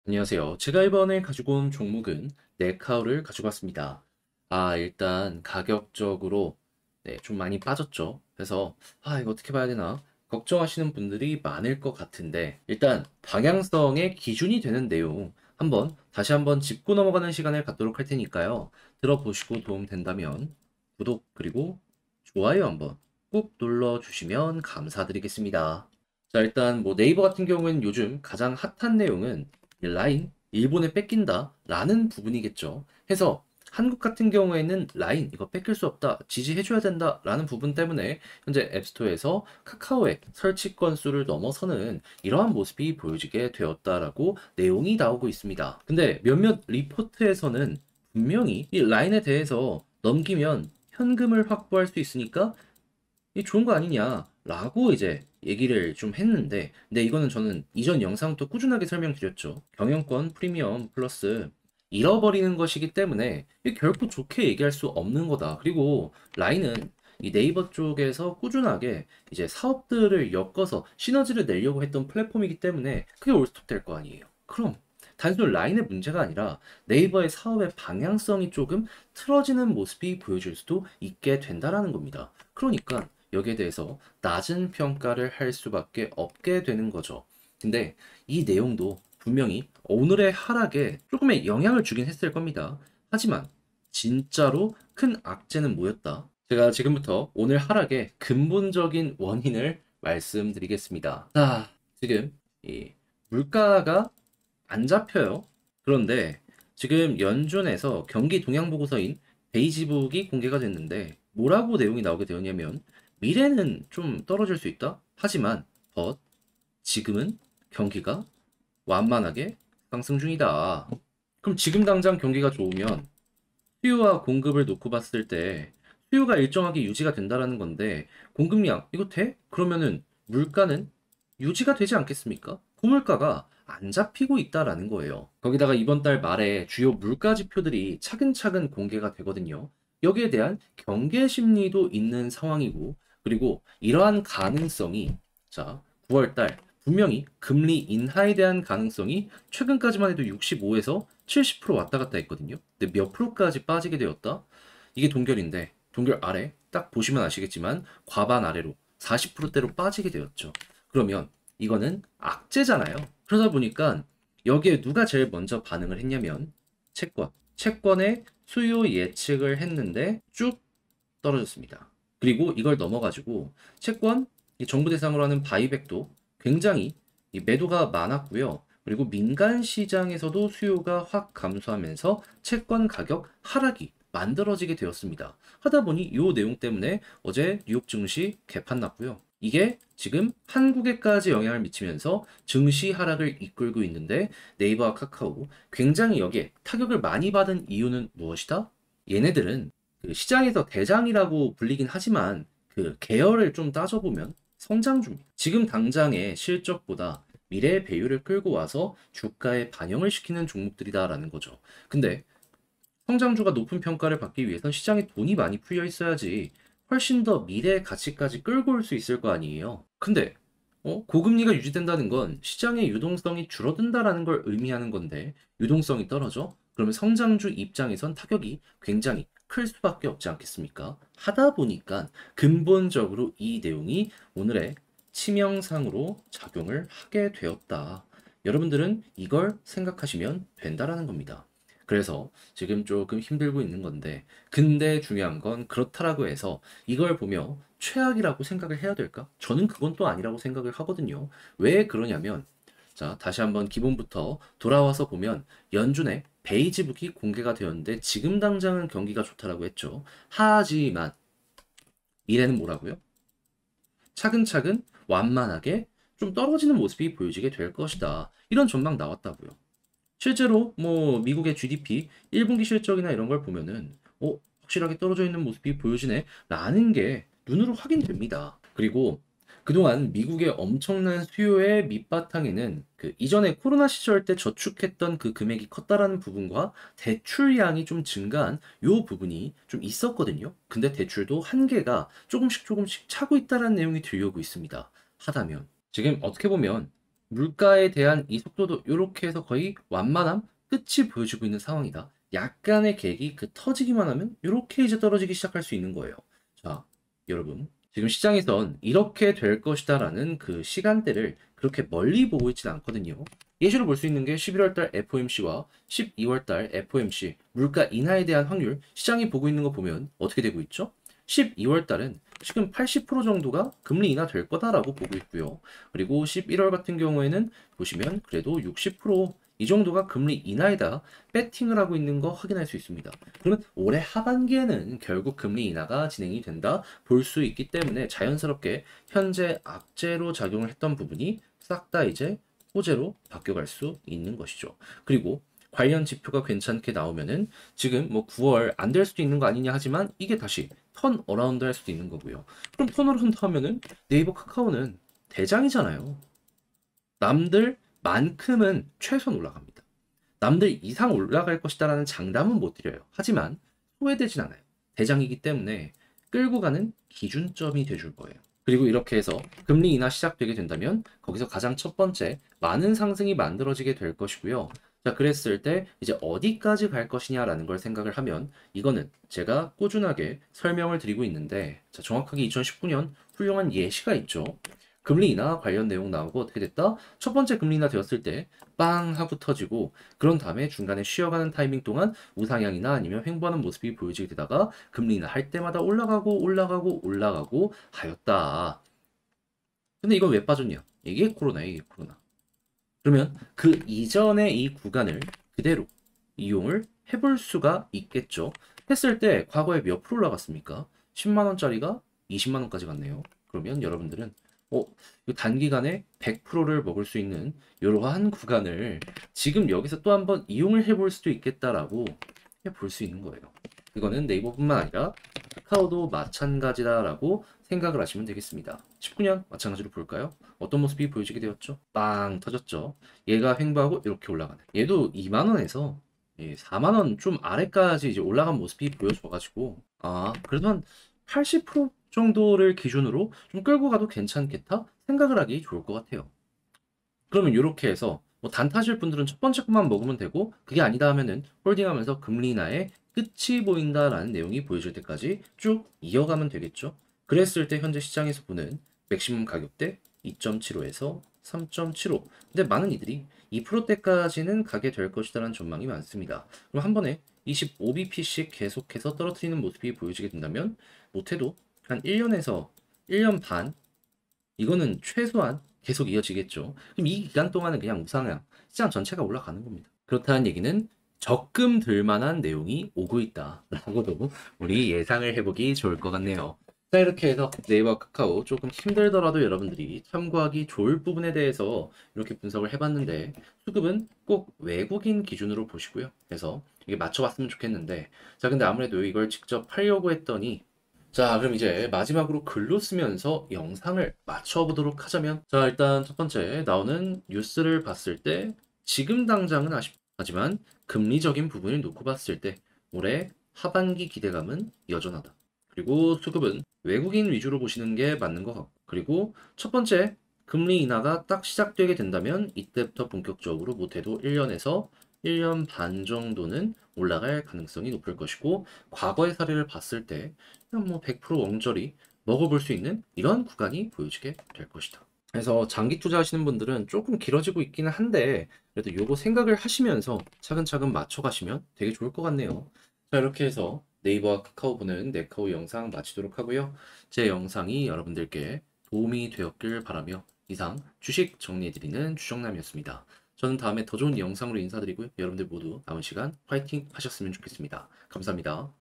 안녕하세요. 제가 이번에 가지고 온 종목은 네카우를 가지고 왔습니다. 일단 가격적으로 좀 많이 빠졌죠. 그래서 이거 어떻게 봐야 되나 걱정하시는 분들이 많을 것 같은데 일단 방향성의 기준이 되는 내용 다시 한번 짚고 넘어가는 시간을 갖도록 할 테니까요. 들어보시고 도움 된다면 구독 그리고 좋아요 한번 꾹 눌러주시면 감사드리겠습니다. 자, 일단 뭐 네이버 같은 경우에는 요즘 가장 핫한 내용은 이 라인 일본에 뺏긴다 라는 부분이겠죠. 해서 한국 같은 경우에는 라인 이거 뺏길 수 없다 지지해줘야 된다 라는 부분 때문에 현재 앱스토어에서 카카오의 설치 건수를 넘어서는 이러한 모습이 보여지게 되었다라고 내용이 나오고 있습니다. 근데 몇몇 리포트에서는 분명히 이 라인에 대해서 넘기면 현금을 확보할 수 있으니까 이 좋은 거 아니냐라고 이제 얘기를 좀 했는데, 근데 이거는 저는 이전 영상부터 꾸준하게 설명드렸죠. 경영권 프리미엄 플러스 잃어버리는 것이기 때문에 이 결코 좋게 얘기할 수 없는 거다. 그리고 라인은 이 네이버 쪽에서 꾸준하게 이제 사업들을 엮어서 시너지를 내려고 했던 플랫폼이기 때문에 그게 올스톱 될 거 아니에요. 그럼 단순 라인의 문제가 아니라 네이버의 사업의 방향성이 조금 틀어지는 모습이 보여질 수도 있게 된다라는 겁니다. 그러니까 여기에 대해서 낮은 평가를 할 수밖에 없게 되는 거죠. 근데 이 내용도 분명히 오늘의 하락에 조금의 영향을 주긴 했을 겁니다. 하지만 진짜로 큰 악재는 뭐였다? 제가 지금부터 오늘 하락의 근본적인 원인을 말씀드리겠습니다. 자, 지금 이 물가가 안 잡혀요. 그런데 지금 연준에서 경기 동향 보고서인 베이지북이 공개가 됐는데 뭐라고 내용이 나오게 되었냐면 미래는 좀 떨어질 수 있다. 하지만 지금은 경기가 완만하게 상승 중이다. 그럼 지금 당장 경기가 좋으면 수요와 공급을 놓고 봤을 때 수요가 일정하게 유지가 된다라는 건데 공급량 이거 돼? 그러면은 물가는 유지가 되지 않겠습니까? 고물가가 안 잡히고 있다라는 거예요. 거기다가 이번 달 말에 주요 물가 지표들이 차근차근 공개가 되거든요. 여기에 대한 경계 심리도 있는 상황이고, 그리고 이러한 가능성이, 자, 9월 달 분명히 금리 인하에 대한 가능성이 최근까지만 해도 65에서 70% 왔다 갔다 했거든요. 근데 몇 프로까지 빠지게 되었다? 이게 동결인데 동결 아래 딱 보시면 아시겠지만 과반 아래로 40%대로 빠지게 되었죠. 그러면 이거는 악재잖아요. 그러다 보니까 여기에 누가 제일 먼저 반응을 했냐면 채권. 채권의 수요 예측을 했는데 쭉 떨어졌습니다. 그리고 이걸 넘어가지고 채권 정부 대상으로 하는 바이백도 굉장히 매도가 많았고요. 그리고 민간 시장에서도 수요가 확 감소하면서 채권 가격 하락이 만들어지게 되었습니다. 하다 보니 이 내용 때문에 어제 뉴욕 증시 개판 났고요. 이게 지금 한국에까지 영향을 미치면서 증시 하락을 이끌고 있는데 네이버와 카카오 굉장히 여기에 타격을 많이 받은 이유는 무엇이다? 얘네들은 그 시장에서 대장이라고 불리긴 하지만 그 계열을 좀 따져보면 성장주입니다. 지금 당장의 실적보다 미래의 배율을 끌고 와서 주가에 반영을 시키는 종목들이다라는 거죠. 근데 성장주가 높은 평가를 받기 위해선 시장에 돈이 많이 풀려 있어야지 훨씬 더 미래의 가치까지 끌고 올 수 있을 거 아니에요. 근데 고금리가 유지된다는 건 시장의 유동성이 줄어든다라는 걸 의미하는 건데 유동성이 떨어져? 그러면 성장주 입장에선 타격이 굉장히 클 수밖에 없지 않겠습니까? 하다 보니까 근본적으로 이 내용이 오늘의 치명상으로 작용을 하게 되었다. 여러분들은 이걸 생각하시면 된다라는 겁니다. 그래서 지금 조금 힘들고 있는 건데, 근데 중요한 건 그렇다라고 해서 이걸 보며 최악이라고 생각을 해야 될까? 저는 그건 또 아니라고 생각을 하거든요. 왜 그러냐면, 자, 다시 한번 기본부터 돌아와서 보면 연준의 베이지북이 공개가 되었는데 지금 당장은 경기가 좋다라고 했죠. 하지만 미래는 뭐라고요? 차근차근 완만하게 좀 떨어지는 모습이 보여지게 될 것이다. 이런 전망 나왔다고요. 실제로 뭐 미국의 GDP 1분기 실적이나 이런 걸 보면은 확실하게 떨어져 있는 모습이 보여지네 라는 게 눈으로 확인됩니다. 그리고 그동안 미국의 엄청난 수요의 밑바탕에는 그 이전에 코로나 시절 때 저축했던 그 금액이 컸다라는 부분과 대출량이 좀 증가한 요 부분이 좀 있었거든요. 근데 대출도 한계가 조금씩 조금씩 차고 있다라는 내용이 들려오고 있습니다. 하다면 지금 어떻게 보면 물가에 대한 이 속도도 이렇게 해서 거의 완만함 끝이 보여지고 있는 상황이다. 약간의 객이 그 터지기만 하면 이렇게 이제 떨어지기 시작할 수 있는 거예요. 자, 여러분. 지금 시장에선 이렇게 될 것이다라는 그 시간대를 그렇게 멀리 보고 있지는 않거든요. 예시로 볼 수 있는 게 11월 달 FOMC와 12월 달 FOMC 물가 인하에 대한 확률 시장이 보고 있는 거 보면 어떻게 되고 있죠? 12월 달은 지금 80% 정도가 금리 인하 될 거다라고 보고 있고요. 그리고 11월 같은 경우에는 보시면 그래도 60%이 정도가 금리 인하에다 배팅을 하고 있는 거 확인할 수 있습니다. 그러면 올해 하반기에는 결국 금리 인하가 진행이 된다 볼 수 있기 때문에 자연스럽게 현재 악재로 작용을 했던 부분이 싹 다 이제 호재로 바뀌어갈 수 있는 것이죠. 그리고 관련 지표가 괜찮게 나오면은 지금 뭐 9월 안 될 수도 있는 거 아니냐 하지만 이게 다시 턴 어라운드 할 수도 있는 거고요. 그럼 턴 어라운드 하면은 네이버 카카오는 대장이잖아요. 남들만큼은 최소한 올라갑니다. 남들 이상 올라갈 것이다라는 장담은 못 드려요. 하지만 소외되진 않아요. 대장이기 때문에 끌고 가는 기준점이 돼줄 거예요. 그리고 이렇게 해서 금리 인하 시작되게 된다면 거기서 가장 첫 번째 많은 상승이 만들어지게 될 것이고요. 자, 그랬을 때 이제 어디까지 갈 것이냐라는 걸 생각을 하면 이거는 제가 꾸준하게 설명을 드리고 있는데 자, 정확하게 2019년 훌륭한 예시가 있죠. 금리 인하 관련 내용 나오고 어떻게 됐다? 첫 번째 금리 인하 되었을 때 빵 하고 터지고 그런 다음에 중간에 쉬어가는 타이밍 동안 우상향이나 아니면 횡보하는 모습이 보여지게 되다가 금리 인하 할 때마다 올라가고 올라가고 올라가고 하였다. 근데 이건 왜 빠졌냐? 이게 코로나예요, 이게 코로나. 그러면 그 이전의 이 구간을 그대로 이용을 해볼 수가 있겠죠. 했을 때 과거에 몇 프로 올라갔습니까? 10만 원짜리가 20만 원까지 갔네요. 그러면 여러분들은 이 단기간에 100%를 먹을 수 있는 이러한 구간을 지금 여기서 또 한번 이용을 해볼 수도 있겠다라고 볼 수 있는 거예요. 이거는 네이버뿐만 아니라 카카오도 마찬가지다라고 생각을 하시면 되겠습니다. 19년 마찬가지로 볼까요? 어떤 모습이 보여지게 되었죠? 빵 터졌죠. 얘가 횡보하고 이렇게 올라가는. 얘도 2만 원에서 4만 원 좀 아래까지 이제 올라간 모습이 보여져가지고 그래도 한 80% 정도를 기준으로 좀 끌고 가도 괜찮겠다 생각을 하기 좋을 것 같아요. 그러면 이렇게 해서 뭐 단타실 분들은 첫 번째 것만 먹으면 되고 그게 아니다 하면은 홀딩하면서 금리 인하의 끝이 보인다라는 내용이 보여질 때까지 쭉 이어가면 되겠죠. 그랬을 때 현재 시장에서 보는 맥시멈 가격대 2.75에서 3.75. 근데 많은 이들이 2%대까지는 가게 될 것이다라는 전망이 많습니다. 그럼 한 번에 25bp씩 계속해서 떨어뜨리는 모습이 보여지게 된다면 못해도 한 1년에서 1년 반 이거는 최소한 계속 이어지겠죠. 그럼 이 기간 동안은 그냥 우상향, 시장 전체가 올라가는 겁니다. 그렇다는 얘기는 적금 들 만한 내용이 오고 있다라고도 우리 예상을 해보기 좋을 것 같네요. 자, 이렇게 해서 네이버 카카오 조금 힘들더라도 여러분들이 참고하기 좋을 부분에 대해서 이렇게 분석을 해봤는데 수급은 꼭 외국인 기준으로 보시고요. 그래서 이게 맞춰봤으면 좋겠는데 자, 근데 아무래도 이걸 직접 하려고 했더니 자, 그럼 이제 마지막으로 글로 쓰면서 영상을 맞춰보도록 하자면 자, 일단 첫 번째 나오는 뉴스를 봤을 때 지금 당장은 하지만 금리적인 부분을 놓고 봤을 때 올해 하반기 기대감은 여전하다. 그리고 수급은 외국인 위주로 보시는 게 맞는 것 같고 그리고 첫 번째 금리 인하가 딱 시작되게 된다면 이때부터 본격적으로 못해도 1년에서 1년 반 정도는 올라갈 가능성이 높을 것이고 과거의 사례를 봤을 때 그냥 뭐 100% 엉절이 먹어볼 수 있는 이런 구간이 보여지게 될 것이다. 그래서 장기 투자하시는 분들은 조금 길어지고 있기는 한데 그래도 요거 생각을 하시면서 차근차근 맞춰가시면 되게 좋을 것 같네요. 자, 이렇게 해서 네이버와 카카오 보는 네카오 영상 마치도록 하고요. 제 영상이 여러분들께 도움이 되었길 바라며 이상 주식 정리해드리는 주정남이었습니다. 저는 다음에 더 좋은 영상으로 인사드리고요. 여러분들 모두 남은 시간 화이팅 하셨으면 좋겠습니다. 감사합니다.